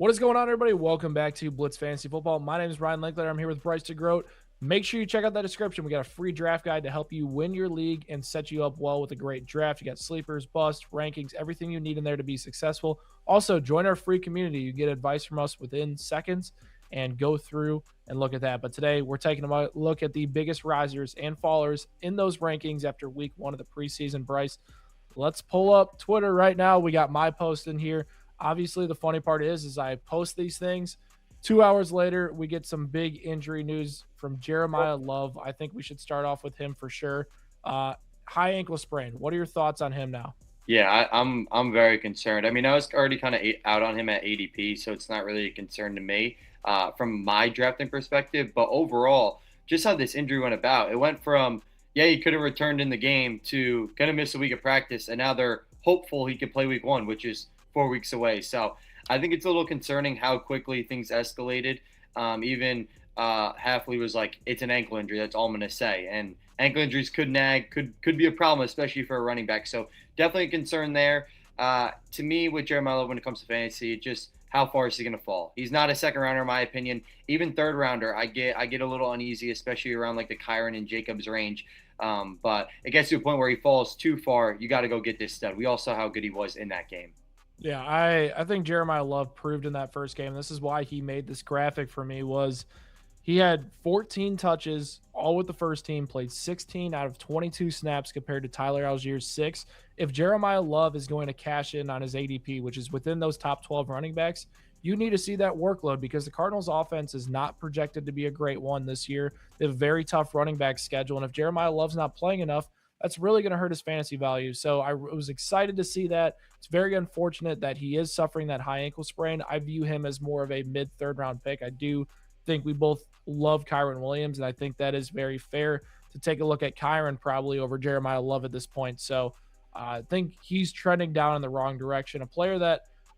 What is going on, everybody? Welcome back to Blitz Fantasy Football. My name is Ryan Linkletter. I'm here with Bryce DeGroat. Make sure you check out that description. We got a free draft guide to help you win your league and set you up well with a great draft. You got sleepers, busts, rankings, everything you need in there to be successful. Also, join our free community. You get advice from us within seconds and go through and look at that. But today, we're taking a look at the biggest risers and fallers in those rankings after week one of the preseason. Bryce, let's pull up Twitter right now. We got my post in here. Obviously, the funny part is I post these things. 2 hours later, we get some big injury news from Jeremiah Love. I think we should start off with him for sure. High ankle sprain. What are your thoughts on him now? Yeah, I'm very concerned. I mean, I was already kind of out on him at ADP, so it's not really a concern to me from my drafting perspective. But overall, just how this injury went about, it went from he could have returned in the game to gonna miss a week of practice, and now they're hopeful he could play week one, which is 4 weeks away. So I think it's a little concerning how quickly things escalated. Even Halfley was like, "It's an ankle injury. That's all I'm gonna say." And ankle injuries could nag, could be a problem, especially for a running back. So definitely a concern there. To me, with Jeremiah Love, when it comes to fantasy, just how far is he going to fall? He's not a second rounder, in my opinion. Even third rounder, I get a little uneasy, especially around like the Kyron and Jacobs range. But it gets to a point where he falls too far. You got to go get this stud. We all saw how good he was in that game. Yeah, I think Jeremiah Love proved in that first game. This is why he made this graphic for me. Was he had 14 touches, all with the first team, played 16 out of 22 snaps compared to Tyler Algier's 6. If Jeremiah Love is going to cash in on his ADP, which is within those top 12 running backs, you need to see that workload because the Cardinals' offense is not projected to be a great one this year. They have a very tough running back schedule, and if Jeremiah Love's not playing enough, that's really going to hurt his fantasy value. So I was excited to see that. It's very unfortunate that he is suffering that high ankle sprain. I view him as more of a mid-third round pick. I do think we both love Kyron Williams, and I think that is very fair to take a look at Kyron probably over Jeremiah Love at this point. So I think he's trending down in the wrong direction.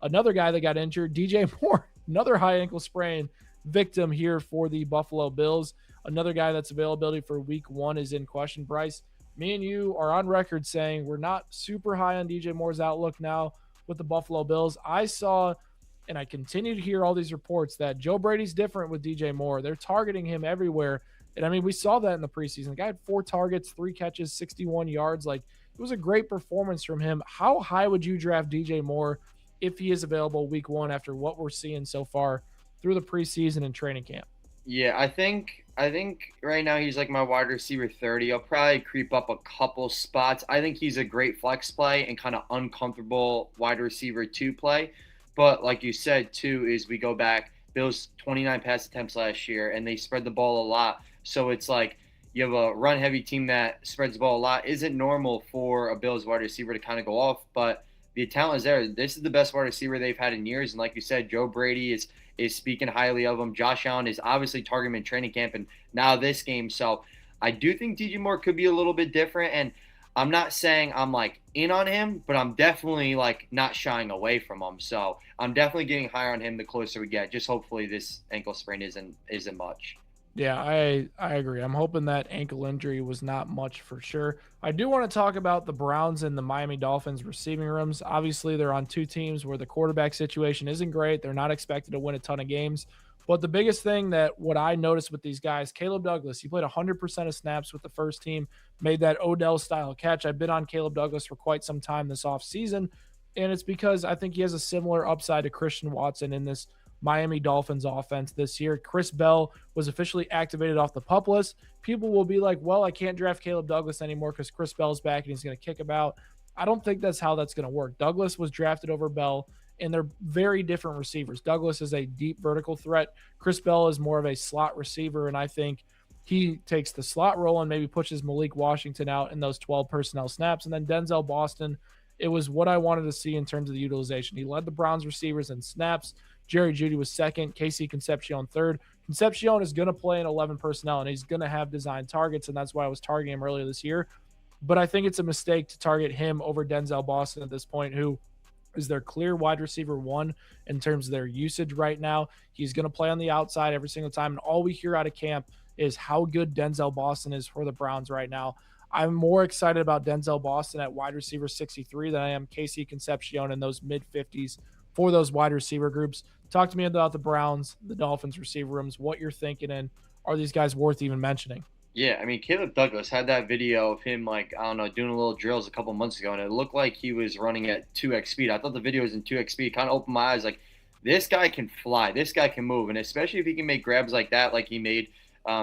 Another guy that got injured, DJ Moore, another high ankle sprain victim here for the Buffalo Bills. Another guy that's availability for week one is in question. Bryce, me and you are on record saying we're not super high on DJ Moore's outlook now with the Buffalo Bills. I saw and I continue to hear all these reports that Joe Brady's different with DJ Moore. They're targeting him everywhere. And I mean, we saw that in the preseason. The guy had 4 targets, 3 catches, 61 yards. Like, it was a great performance from him. How high would you draft DJ Moore if he is available week one after what we're seeing so far through the preseason and training camp? Yeah, I think right now he's like my wide receiver 30. I'll probably creep up a couple spots. I think he's a great flex play and kind of uncomfortable wide receiver 2 play. But like you said, too, is we go back, Bills 29 pass attempts last year, and they spread the ball a lot. So it's like you have a run-heavy team that spreads the ball a lot. Isn't normal for a Bills wide receiver to kind of go off, but the talent is there. This is the best wide receiver they've had in years. And like you said, Joe Brady is speaking highly of him. Josh Allen is obviously targeting him in training camp and now this game. So I do think DJ Moore could be a little bit different. And I'm not saying I'm like in on him, but I'm definitely like not shying away from him. So I'm definitely getting higher on him the closer we get. Just hopefully this ankle sprain isn't much. Yeah, I agree. I'm hoping that ankle injury was not much for sure. I do want to talk about the Browns and the Miami Dolphins receiving rooms. Obviously, they're on 2 teams where the quarterback situation isn't great. They're not expected to win a ton of games. But the biggest thing that what I noticed with these guys, Caleb Douglas, he played 100% of snaps with the first team, made that Odell-style catch. I've been on Caleb Douglas for quite some time this offseason, and it's because I think he has a similar upside to Christian Watson in this Miami Dolphins offense this year. Chris Bell was officially activated off the PUP list. People will be like, well, I can't draft Caleb Douglas anymore because Chris Bell's back and he's going to kick him out. I don't think that's how that's going to work. Douglas was drafted over Bell, and they're very different receivers. Douglas is a deep vertical threat. Chris Bell is more of a slot receiver, and I think he takes the slot role and maybe pushes Malik Washington out in those 12 personnel snaps. And then Denzel Boston, it was what I wanted to see in terms of the utilization. He led the Browns receivers in snaps. Jerry Jeudy was second. Casey Concepcion third. Concepcion is going to play in 11 personnel, and he's going to have designed targets, and that's why I was targeting him earlier this year. But I think it's a mistake to target him over Denzel Boston at this point, who is their clear wide receiver 1 in terms of their usage right now. He's going to play on the outside every single time, and all we hear out of camp is how good Denzel Boston is for the Browns right now. I'm more excited about Denzel Boston at wide receiver 63 than I am Casey Concepcion in those mid-50s for those wide receiver groups. Talk to me about the Browns, the Dolphins receiver rooms, what you're thinking, and are these guys worth even mentioning? Yeah, I mean, Caleb Douglas had that video of him, like, I don't know, doing a little drills a couple months ago, and it looked like he was running at 2x speed. I thought the video was in 2x speed. Kind of opened my eyes, like, this guy can fly. This guy can move. And especially if he can make grabs like that, like he made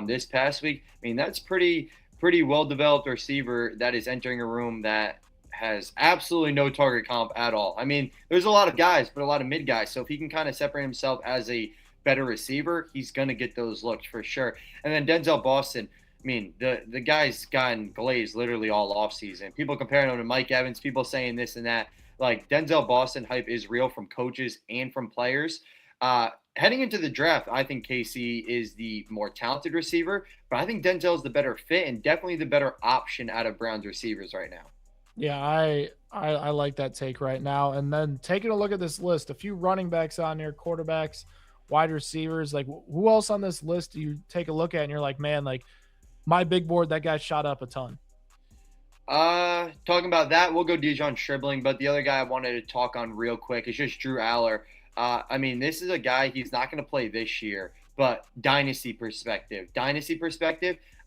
this past week, I mean, that's pretty well-developed receiver that is entering a room that has absolutely no target comp at all. I mean, there's a lot of guys, but a lot of mid guys. So if he can kind of separate himself as a better receiver, he's going to get those looks for sure. And then Denzel Boston, I mean, the guy's gotten glazed literally all offseason. People comparing him to Mike Evans, people saying this and that. Like, Denzel Boston hype is real from coaches and from players. Heading into the draft, I think KC is the more talented receiver, but I think Denzel is the better fit and definitely the better option out of Browns receivers right now. Yeah, I like that take right now. And then taking a look at this list, a few running backs on here, quarterbacks, wide receivers. Like, who else on this list do you take a look at and you're like, man, like my big board, that guy shot up a ton? Talking about that, we'll go Dijon Stribling, but the other guy I wanted to talk on real quick is just Drew Aller. I mean, this is a guy, he's not going to play this year, but dynasty perspective,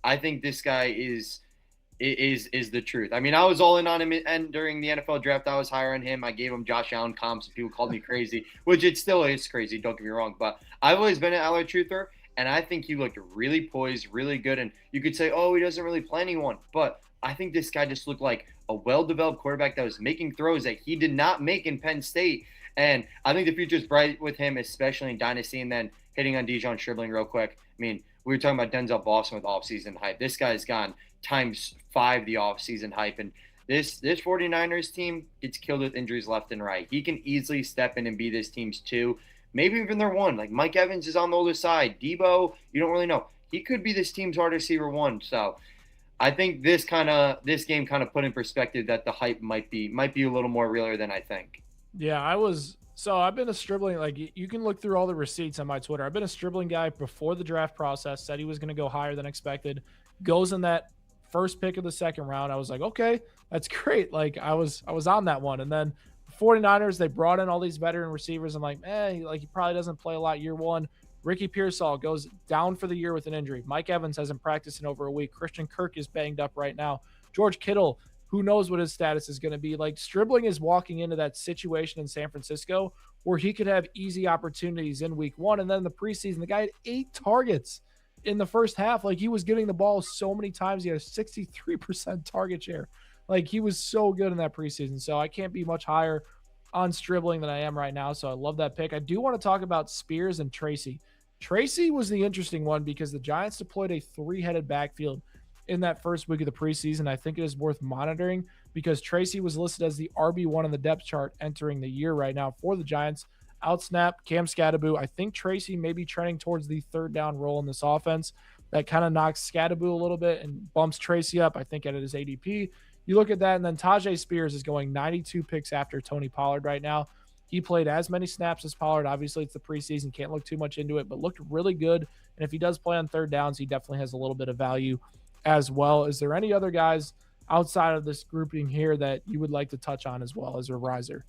I think this guy is the truth. I mean, I was all in on him, and during the NFL draft, I was higher on him. I gave him Josh Allen comps, and people called me crazy, which it still is crazy. Don't get me wrong, but I've always been an Aller truther, and I think he looked really poised, really good. And you could say, oh, he doesn't really play anyone, but I think this guy just looked like a well-developed quarterback that was making throws that he did not make in Penn State. And I think the future's bright with him, especially in Dynasty. And then hitting on Dijon Stribling real quick. I mean, we were talking about Denzel Boston with offseason hype. This guy's gone times 5 the offseason hype. And this 49ers team gets killed with injuries left and right. He can easily step in and be this team's 2, maybe even their 1. Like, Mike Evans is on the older side. Debo, you don't really know. He could be this team's wide receiver 1. So I think this game kind of put in perspective that the hype might be a little more realer than I think. Yeah, I've been a Stribling, like you can look through all the receipts on my Twitter. I've been a Stribling guy before the draft process, said he was going to go higher than expected, goes in that first pick of the second round. I was like, okay, that's great. Like I was on that one. And then 49ers, they brought in all these veteran receivers. I'm like, like he probably doesn't play a lot year one. Ricky Pearsall goes down for the year with an injury. Mike Evans hasn't practiced in over a week. Christian Kirk is banged up right now. George Kittle, who knows what his status is going to be. Like, Stribling is walking into that situation in San Francisco where he could have easy opportunities in week 1. And then in the preseason, the guy had 8 targets in the first half. Like, he was getting the ball so many times. He had a 63% target share. Like, he was so good in that preseason. So I can't be much higher on Stribling than I am right now. So I love that pick. I do want to talk about Spears and Tracy. Tracy was the interesting one because the Giants deployed a 3-headed backfield in that first week of the preseason. I think it is worth monitoring because Tracy was listed as the RB1 on the depth chart entering the year right now for the Giants. Outsnap Cam Scattaboo. I think Tracy may be trending towards the third down role in this offense. That kind of knocks Scattaboo a little bit and bumps Tracy up, I think, at his ADP. You look at that, and then Tajay Spears is going 92 picks after Tony Pollard right now. He played as many snaps as Pollard. Obviously, it's the preseason. Can't look too much into it, but looked really good. And if he does play on third downs, he definitely has a little bit of value as well. Is there any other guys outside of this grouping here that you would like to touch on as well as a riser?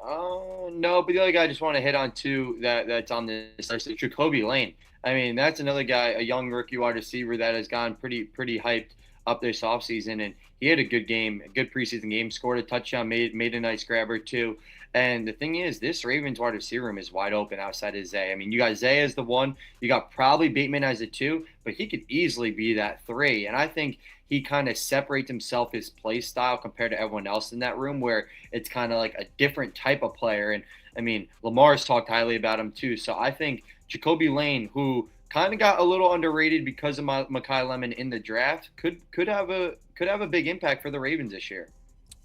Oh, no, but the other guy I just want to hit on too that's on this list is Jacoby Lane. I mean, that's another guy, a young rookie wide receiver that has gone pretty hyped up this offseason, and he had a good game, a good preseason game, scored a touchdown, made a nice grab or two. And the thing is, this Ravens wide receiver room is wide open outside of Zay. I mean, you got Zay as the 1, you got probably Bateman as a 2, but he could easily be that 3. And I think he kind of separates himself, his play style compared to everyone else in that room, where it's kind of like a different type of player. And I mean, Lamar's talked highly about him too. So I think Jacoby Lane, who kind of got a little underrated because of Mekhi Lemon in the draft, could have a big impact for the Ravens this year.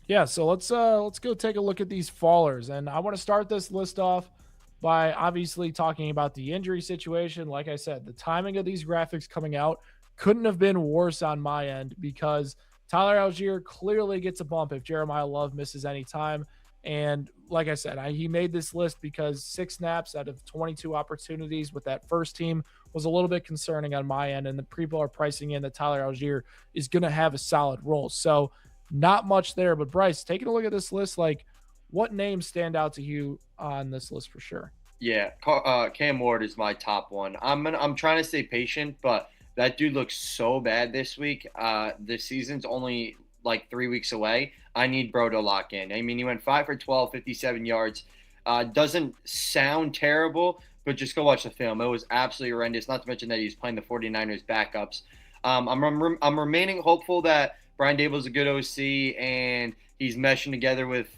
Yeah, so let's go take a look at these fallers. And I want to start this list off by obviously talking about the injury situation. Like I said, the timing of these graphics coming out couldn't have been worse on my end because Tyler Algier clearly gets a bump if Jeremiah Love misses any time. And like I said, he made this list because 6 snaps out of 22 opportunities with that first team was a little bit concerning on my end. And the people are pricing in that Tyler Algier is going to have a solid role. So not much there. But Bryce, taking a look at this list, like, what names stand out to you on this list for sure? Yeah, Cam Ward is my top one. I'm trying to stay patient, but that dude looks so bad this week. The season's only like 3 weeks away. I need bro to lock in. I mean, he went 5 for 12, 57 yards. Doesn't sound terrible, but just go watch the film. It was absolutely horrendous. Not to mention that he's playing the 49ers backups. I'm remaining hopeful that Brian Dable's a good OC and he's meshing together with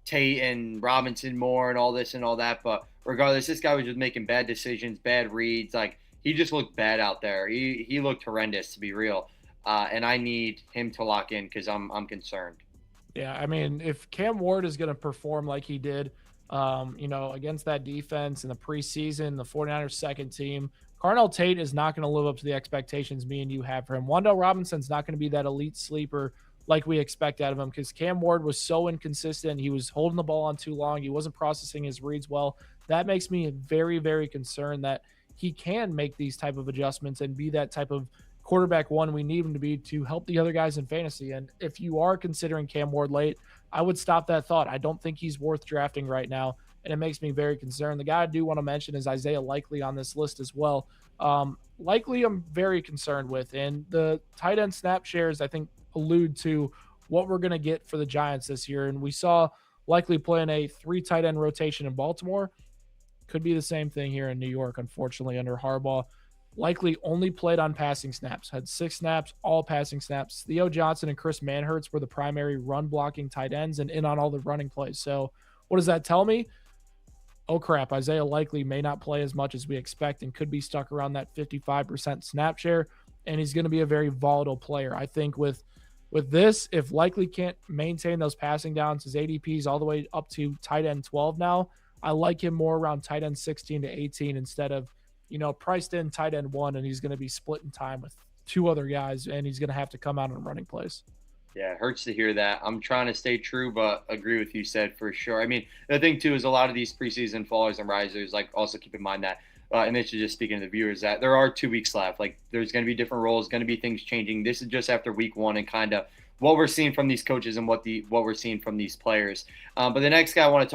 Tate and Robinson more and all this and all that. But regardless, this guy was just making bad decisions, bad reads. Like he just looked bad out there. He looked horrendous, to be real. And I need him to lock in because I'm concerned. Yeah, I mean, if Cam Ward is going to perform like he did, against that defense in the preseason, the 49ers second team, Carnell Tate is not going to live up to the expectations me and you have for him. Wandale Robinson's not going to be that elite sleeper like we expect out of him because Cam Ward was so inconsistent. He was holding the ball on too long. He wasn't processing his reads well. That makes me very, very concerned that he can make these type of adjustments and be that type of quarterback one we need him to be to help the other guys in fantasy. And if you are considering Cam Ward late, I would stop that thought. I don't think he's worth drafting right now, and it makes me very concerned. The guy I do want to mention is Isaiah Likely on this list as well. Likely, I'm very concerned with, and the tight end snap shares I think allude to what we're going to get for the Giants this year. And we saw Likely playing a 3 tight end rotation in Baltimore. Could be the same thing here in New York, unfortunately, under Harbaugh. Likely only played on passing snaps, had 6 snaps, all passing snaps. Theo Johnson and Chris Manhertz were the primary run blocking tight ends and in on all the running plays. So what does that tell me? Oh crap, Isaiah Likely may not play as much as we expect and could be stuck around that 55% snap share, and he's going to be a very volatile player. I think with this, if Likely can't maintain those passing downs, his ADP is all the way up to tight end 12 now. I like him more around tight end 16 to 18 instead of, priced in tight end 1, and he's going to be splitting time with 2 other guys, and he's going to have to come out on running plays. Yeah, it hurts to hear that. I'm trying to stay true, but agree with you said for sure. I mean, the thing too is a lot of these preseason fallers and risers, like also keep in mind that, and this is just speaking to the viewers, that there are 2 weeks left. Like there's going to be different roles, going to be things changing. This is just after week 1 and kind of what we're seeing from these coaches and what we're seeing from these players. But the next guy I want to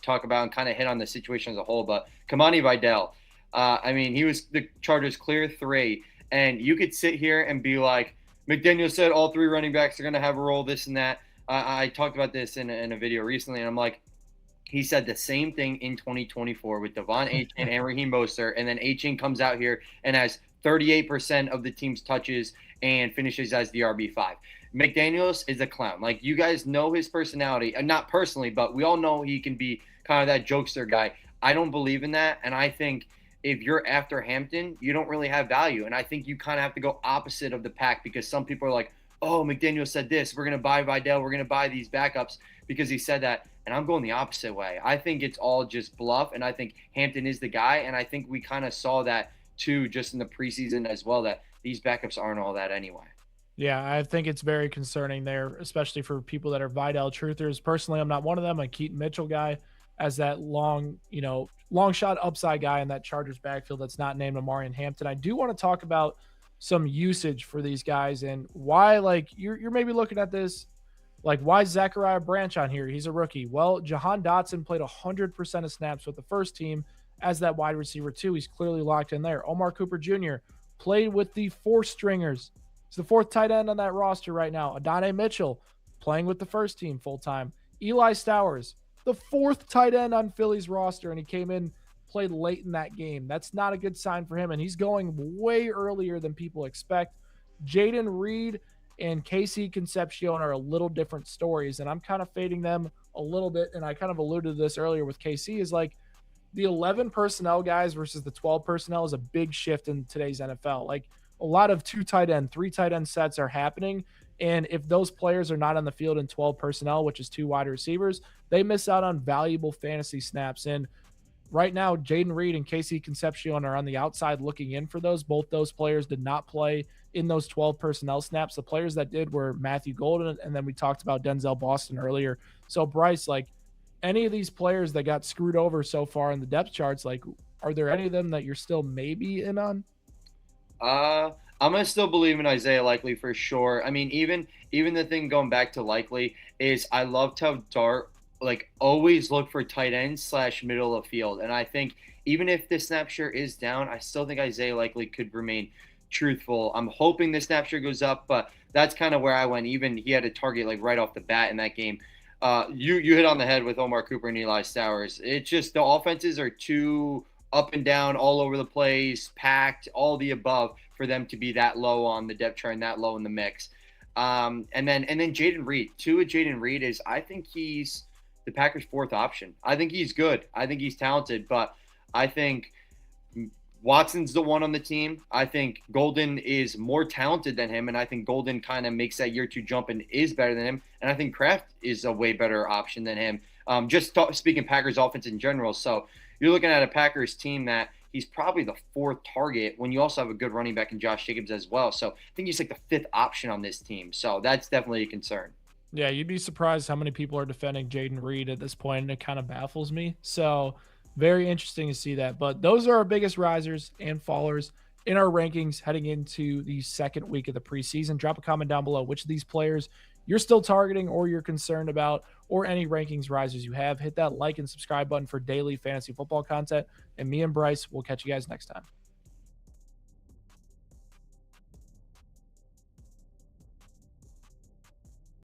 talk about and kind of hit on the situation as a whole, but Kamani Vidal. I mean, he was the Chargers' clear 3, and you could sit here and be like, McDaniel said all 3 running backs are going to have a role, this and that. I talked about this in a video recently, and I'm like, he said the same thing in 2024 with Devon Achane and Raheem Mostert, and then Achane comes out here and has 38% of the team's touches and finishes as the RB5. McDaniels is a clown. Like, you guys know his personality, and not personally, but we all know he can be kind of that jokester guy. I don't believe in that, and I think if you're after Hampton, you don't really have value. And I think you kind of have to go opposite of the pack because some people are like, oh, McDaniel said this. We're going to buy Vidal. We're going to buy these backups because he said that. And I'm going the opposite way. I think it's all just bluff. And I think Hampton is the guy. And I think we kind of saw that too just in the preseason as well, that these backups aren't all that anyway. Yeah, I think it's very concerning there, especially for people that are Vidal truthers. Personally, I'm not one of them. I'm a Keaton Mitchell guy as that long shot upside guy in that Chargers backfield that's not named Amarian Hampton. I do want to talk about some usage for these guys and why, like, you're maybe looking at this, like, why is Zachariah Branch on here? He's a rookie. Well, Jahan Dotson played 100% of snaps with the first team as that wide receiver too. He's clearly locked in there. Omar Cooper Jr. played with the 4 stringers. He's the 4th tight end on that roster right now. Adonai Mitchell playing with the first team full time. Eli Stowers, the 4th tight end on Philly's roster, and he came in, played late in that game. That's not a good sign for him, and he's going way earlier than people expect. Jaden Reed and Casey Concepcion are a little different stories, and I'm kind of fading them a little bit, and I kind of alluded to this earlier with KC, is like the 11 personnel guys versus the 12 personnel is a big shift in today's NFL. Like, a lot of 2 tight end, 3 tight end sets are happening, and if those players are not on the field in 12 personnel, which is 2 wide receivers, they miss out on valuable fantasy snaps. And right now, Jaden Reed and Casey Concepcion are on the outside looking in for those. Both those players did not play in those 12 personnel snaps. The players that did were Matthew Golden, and then we talked about Denzel Boston earlier. So, Bryce, like, any of these players that got screwed over so far in the depth charts, like, are there any of them that you're still maybe in on? I'm gonna still believe in Isaiah Likely for sure. I mean, even the thing going back to Likely is I loved how Dart like always look for tight end slash middle of field. And I think even if the snap share is down, I still think Isaiah likely could remain truthful. I'm hoping the snap share goes up, but that's kind of where I went. Even he had a target like right off the bat in that game. You hit on the head with Omar Cooper and Eli Stowers. It's just the offenses are too up and down, all over the place, packed, all the above for them to be that low on the depth chart and that low in the mix. And then Jaden Reed. Two of Jaden Reed is I think he's the Packers' fourth option. I think he's good. I think he's talented, but I think Watson's the one on the team. I think Golden is more talented than him, and I think Golden kind of makes that year two jump and is better than him. And I think Kraft is a way better option than him. Speaking Packers offense in general. So you're looking at a Packers team that he's probably the fourth target when you also have a good running back in Josh Jacobs as well. So I think he's like the fifth option on this team. So that's definitely a concern. Yeah, you'd be surprised how many people are defending Jaden Reed at this point, and it kind of baffles me. So very interesting to see that. But those are our biggest risers and fallers in our rankings heading into the second week of the preseason. Drop a comment down below which of these players you're still targeting or you're concerned about, or any rankings risers you have. Hit that like and subscribe button for daily fantasy football content. And me and Bryce will catch you guys next time.